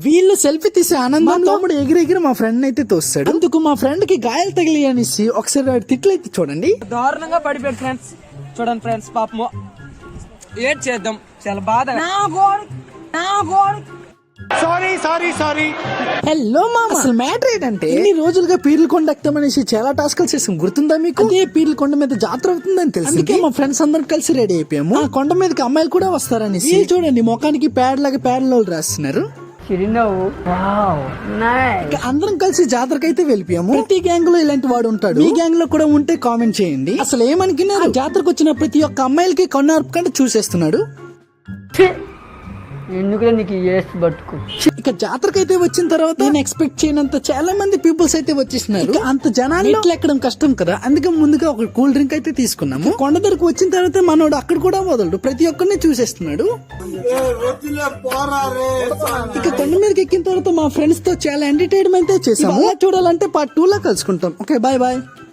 వీళ్ళు సెల్ఫీ తీసే ఆనందం తమ్ముడు ఎగిరెగిరి మా ఫ్రెండ్ అయితే తోస్తాడు. అందుకు మా ఫ్రెండ్ కి గాయాలు తగిలి అనేసి ఒకసారి వాడి తిట్లు అయితే చూడండి. దారుణంగా పడిపోయాడు ఫ్రెండ్స్. చూడండి ఫ్రెండ్స్, పాపము ఏడ్ చేద్దాం, చాలా బాధ. హలో మామ, అసలు మ్యాటర్ ఏంటంటే ఇన్ని రోజులుగా పీర్ల కొండ ఎక్కుతామనేసి చాలా టాస్క్లు చేసాం, గుర్తుందా మీకు? అదే పీర్ల కొండ మీద జాతర అవుతుందని తెలిసి అందుకే మా ఫ్రెండ్స్ అందరం కలిసి రెడీ అయిపోయాము. ఆ కొండ మీదకి అమ్మాయిలు కూడా వస్తారని చూడండి, ముఖానికి ప్యాడ్ లాగా ప్యాడ్లో రాస్తున్నారు. అందరం కలిసి జాతరకైతే వెళ్ళిపోయాము. ప్రతి గ్యాంగ్ లో ఇలాంటి వాడు ఉంటాడు. మీ గ్యాంగ్ లో కూడా ఉంటే కామెంట్ చేయండి. అసలు ఏమనుకున్నారు, జాతరకు వచ్చిన ప్రతి ఒక్క అమ్మాయిలకి కొన్న అర్పకంటే చూసేస్తున్నాడు. ఎందుకు నీకు బతుకు. ఇక జాతరకైతే వచ్చిన తర్వాత నేను ఎక్స్పెక్ట్ చేయనంత చాలా మంది పీపుల్స్ అయితే వచ్చేసినారు. అంత జనాలు ఎక్కడం కష్టం కదా, అందుకే ముందుగా ఒక కూల్ డ్రింక్ అయితే తీసుకున్నాము. కొండ దగ్గరకు వచ్చిన తర్వాత మనోడు అక్కడ కూడా వదలడు, ప్రతి ఒక్కరిని చూసేస్తున్నాడు. ఇక కొండ మీదకి ఎక్కిన తర్వాత మా ఫ్రెండ్స్ తో చాలా ఎంటర్టైన్మెంట్ చేసాము. చూడాలంటే పార్ట్ 2 లో కలుసుకుంటాం. Okay, bye bye.